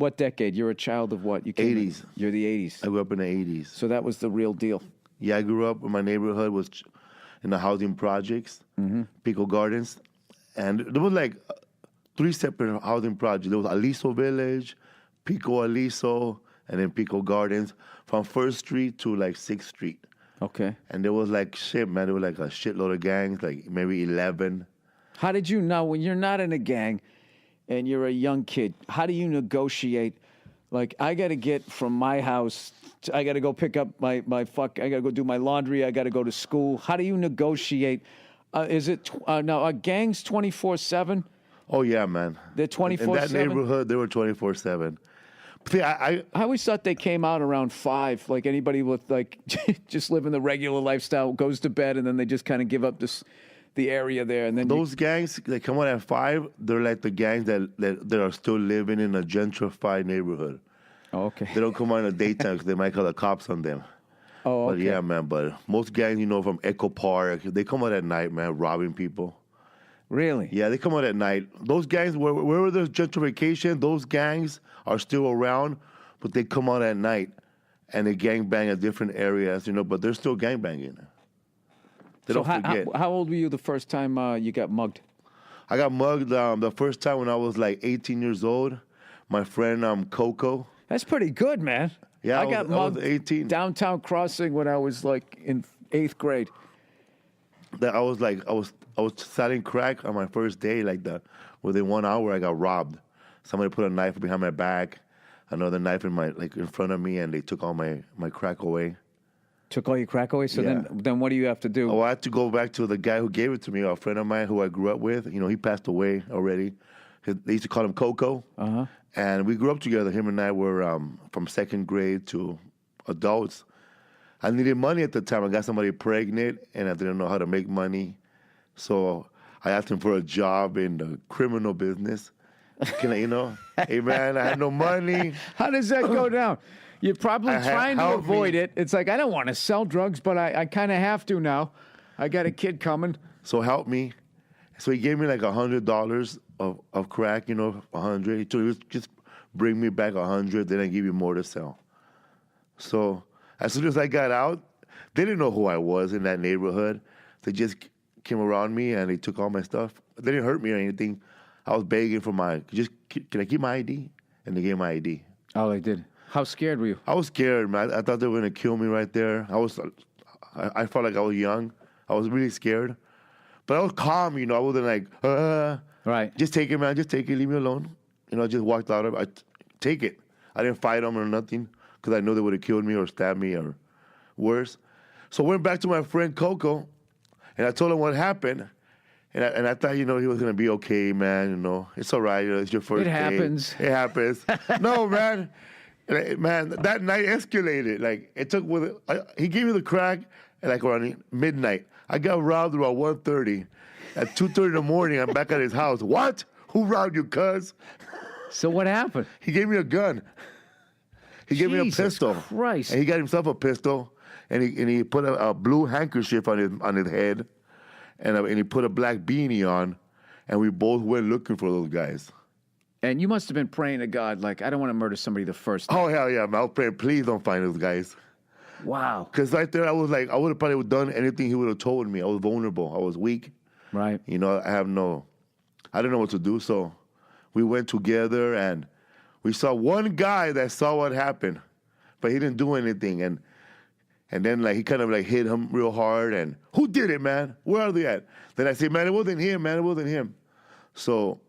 what decade? You're a child of what? You 80s. You're the 80s. I grew up in the 80s. So that was the real deal. Yeah, I grew up in my neighborhood was in the housing projects, Pico Gardens, and there was like 3 separate housing projects. There was Aliso Village, Pico Aliso, and then Pico Gardens, from 1st Street to like 6th Street. Okay. And there was like shit, man. There was like a shitload of gangs, like maybe 11. How did you know when you're not in a gang and you're a young kid? How do you negotiate? Like, I got to get from my house, I got to go pick up I got to go do my laundry, I got to go to school. How do you negotiate? Is it, now, are gangs 24/7? Oh, yeah, man. They're 24/7? In that neighborhood, they were 24/7. See, I always thought they came out around 5, like anybody with, like, just living the regular lifestyle, goes to bed, and then they just kind of give up the area there. And then those gangs, they come out at 5, they're like the gangs that are still living in a gentrified neighborhood. Oh, okay. They don't come out in the daytime because they might call the cops on them. Oh, okay. But yeah, man, but most gangs, from Echo Park, they come out at night, man, robbing people. Really? Yeah, they come out at night. Those gangs, wherever there's gentrification, those gangs are still around, but they come out at night and they gangbang at different areas, but they're still gangbanging. They don't forget. How old were you the first time you got mugged? I got mugged the first time when I was like 18 years old. My friend Coco. That's pretty good, man. Yeah, I got mugged 18. downtown crossing when I was like in 8th grade. That I was selling crack on my first day. Within 1 hour, I got robbed. Somebody put a knife behind my back, another knife in front of me, and they took all my crack away. Took all your crack away? So Yeah. then what do you have to do? Oh, I had to go back to the guy who gave it to me, a friend of mine who I grew up with. He passed away already. They used to call him Coco. Uh-huh. And we grew up together. Him and I were from 2nd grade to adults. I needed money at the time. I got somebody pregnant, and I didn't know how to make money. So I asked him for a job in the criminal business. Hey, man, I had no money. How does that go down? You're probably trying to help avoid me. it. It's like, I don't want to sell drugs, but I kind of have to now. I got a kid coming. So help me. So he gave me like $100 of crack, 100. He told me, just bring me back 100, then I give you more to sell. So as soon as I got out, they didn't know who I was in that neighborhood. They just came around me and they took all my stuff. They didn't hurt me or anything. I was begging for can I keep my ID? And they gave my ID. Oh, they did. How scared were you? I was scared, man. I thought they were going to kill me right there. I felt like I was young. I was really scared. But I was calm, I wasn't like, Right. Just take it, man. Just take it. Leave me alone. I just walked out of it. Take it. I didn't fight them or nothing because I know they would have killed me or stabbed me or worse. So I went back to my friend Coco, and I told him what happened. And I thought, he was going to be okay, man. It's all right. It's your first day. It happens. No, man. Man, that night escalated. Like, it took he gave me the crack at like around midnight. I got robbed around 1:30. At 2:30 in the morning, I'm back at his house. What? Who robbed you, cuz? So what happened? He gave me a gun. He gave me a pistol. Christ. And he got himself a pistol, and he put a blue handkerchief on his head, and he put a black beanie on, and we both went looking for those guys. And you must have been praying to God, like, I don't want to murder somebody the first time. Oh, hell yeah, man. I was praying, please don't find those guys. Wow. Because right there, I was like, I would have probably done anything he would have told me. I was vulnerable. I was weak. Right. I didn't know what to do. So we went together, and we saw one guy that saw what happened, but he didn't do anything. And then he kind of hit him real hard. And who did it, man? Where are they at? Then I said, man, it wasn't him, man. It wasn't him. So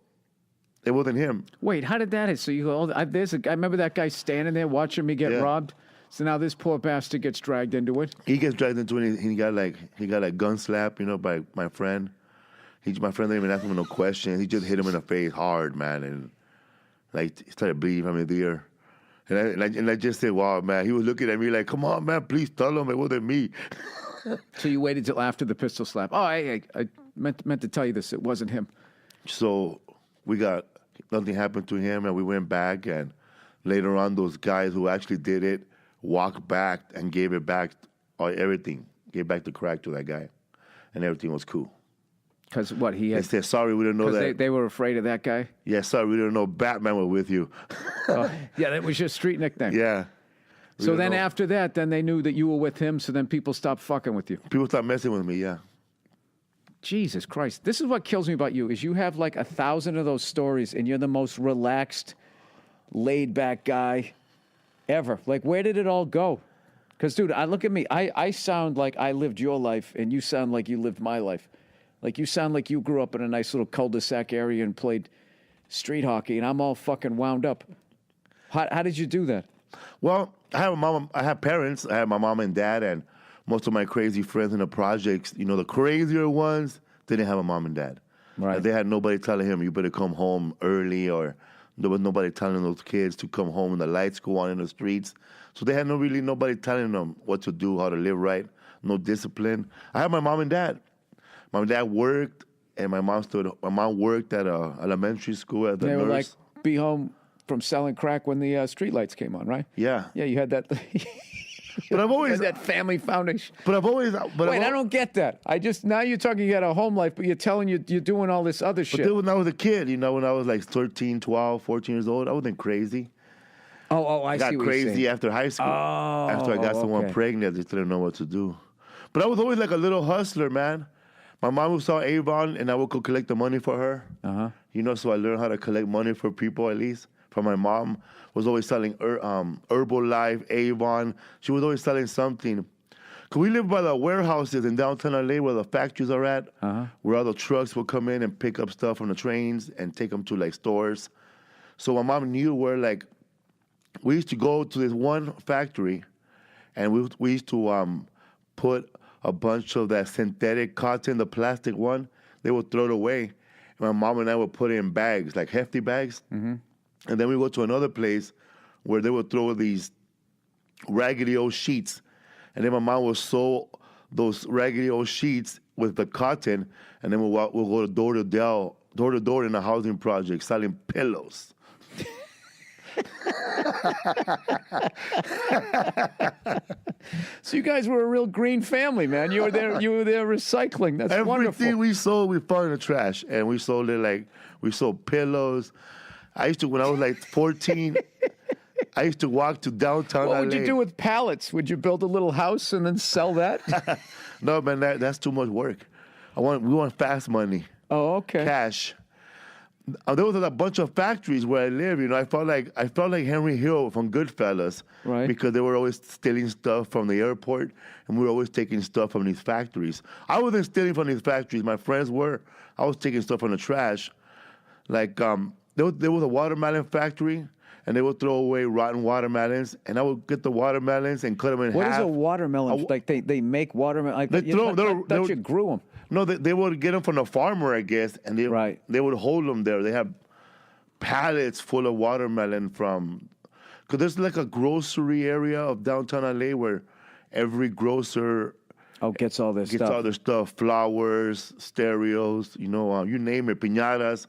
it wasn't him. Wait, how did that hit? So you go, I remember that guy standing there watching me get robbed. So now this poor bastard gets dragged into it. He gets dragged into it. And he got gun slapped, by my friend. My friend didn't even ask him no questions. He just hit him in the face hard, man, and he started bleeding from his ear. And I just said, wow, man. He was looking at me like, come on, man, please tell him it wasn't me. So you waited till after the pistol slap. Oh, I meant to tell you this. It wasn't him. So nothing happened to him, and we went back, and later on, those guys who actually did it walked back and gave it back, everything. Gave back the crack to that guy, and everything was cool. Because what he They had? said, sorry, we didn't know Because that. they were afraid of that guy. Yeah, sorry, we didn't know Batman was with you. Yeah, that was your street nickname. Yeah. We So didn't then know. after that, then they knew that you were with him. So then people stopped fucking with you. People start messing with me, yeah. Jesus Christ. This is what kills me about you is you have like 1,000 of those stories and you're the most relaxed, laid back guy ever. Like, where did it all go? Because, dude, look at me. I sound like I lived your life and you sound like you lived my life. Like, you sound like you grew up in a nice little cul-de-sac area and played street hockey and I'm all fucking wound up. How did you do that? Well, I have a mom. I have parents. I have my mom and dad, and most of my crazy friends in the projects. You know, the crazier ones didn't have a mom and dad. Right. Like, they had nobody telling him you better come home early, or there was nobody telling those kids to come home when the lights go on in the streets. So they had nobody telling them what to do, how to live right, no discipline. I have my mom and dad. My dad worked, and my mom worked at a elementary school as a They nurse. were like, be home from selling crack when the street lights came on, right? Yeah. Yeah, you had that. But I've always, that family foundation. but I've always, Wait, I don't get that. Now you're talking you had a home life, but you're telling you're doing all this other But shit. then when I was a kid, you know, when I was like 13, 12, 14 years old, I wasn't crazy. I Got see what crazy you're saying. after high school. After I got someone okay. pregnant, I just didn't know what to do. But I was always like a little hustler, man. My mom would sell Avon, and I would go collect the money for her. You know, so I learned how to collect money for people at least. From my mom, was always selling Herbalife, Avon. She was always selling something. Cause we live by the warehouses in downtown LA where the factories are at, where all the trucks will come in and pick up stuff from the trains and take them to like stores. So my mom knew where like we used to go to this one factory, and we used to put a bunch of that synthetic cotton, the plastic one. They would throw it away. And my mom and I would put it in bags, like hefty bags. And then we go to another place where they would throw these raggedy old sheets. And then my mom would sew those raggedy old sheets with the cotton, and then we'll go door to door in a housing project selling pillows. So you guys were a real green family, man. You were there recycling. That's wonderful. Everything we sold, we found in the trash, and we sold it like we sold pillows. I used to, when I was like 14, I used to walk to downtown What would LA. you do with pallets? Would you build a little house and then sell that? No, man, that's too much work. We want fast money, Oh, okay. cash. There was a bunch of factories where I live. You know, I felt like Henry Hill from Goodfellas, Right. Because they were always stealing stuff from the airport, and we were always taking stuff from these factories. I wasn't stealing from these factories. My friends were. I was taking stuff from the trash. Like there was a watermelon factory, and they would throw away rotten watermelons, and I would get the watermelons and cut them in half. What is a watermelon? Like they make watermelon. Like, They throw- they- you grew them. No, they would get them from the farmer, I guess, and they would hold them there. They have pallets full of watermelon because there's like a grocery area of downtown LA where every grocer Gets all this stuff. all their stuff, flowers, stereos, you know, you name it, piñatas.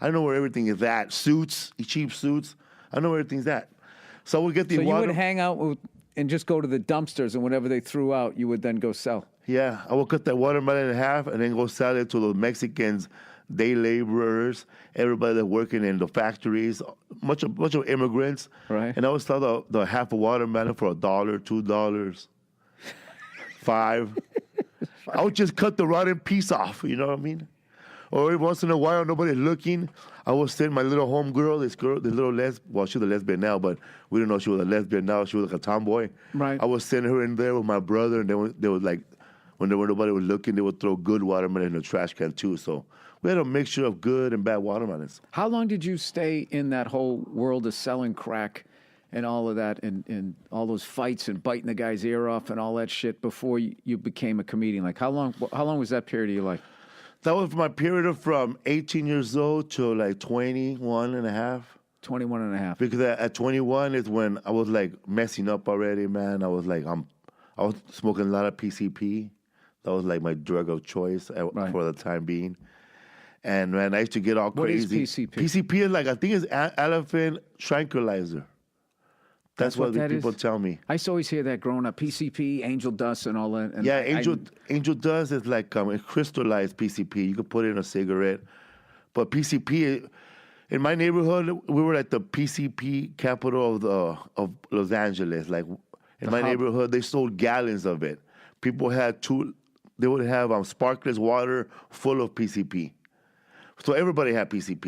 I know where everything is at. Suits, cheap suits. I know where everything's at. So we get the So you would hang out and just go to the dumpsters, and whatever they threw out, you would then go sell. Yeah, I will cut that watermelon in half and then go sell it to the Mexicans, day laborers, everybody that's working in the factories, bunch of immigrants. Right. And I would sell the half a watermelon for $1, $2, $5. I would just cut the rotten piece off, you know what I mean? Or every once in a while, nobody's looking, I would send my little homegirl, this little well, she's a lesbian now, but we didn't know she was a lesbian now. She was like a tomboy. Right. I would send her in there with my brother, and they would like, when nobody was looking, they would throw good watermelon in the trash can too. So we had a mixture of good and bad watermelons. How long did you stay in that whole world of selling crack and all of that and all those fights and biting the guy's ear off and all that shit before you became a comedian? Like how long was that period of your life? That was my period from 18 years old to like 21 and a half. 21 and a half. Because at 21 is when I was like messing up already, man. I was smoking a lot of PCP. That was like my drug of choice for the time being. And man, I used to get all crazy. What is PCP? PCP is like, I think it's elephant tranquilizer. That's what the that people is? tell me. I used to always hear that growing up. PCP, angel dust, and all that. And Yeah, angel dust is like a crystallized PCP. You could put it in a cigarette. But PCP, in my neighborhood, we were at the PCP capital of Los Angeles. Like in my neighborhood, they sold gallons of it. People they would have sparkless water full of PCP. So everybody had PCP.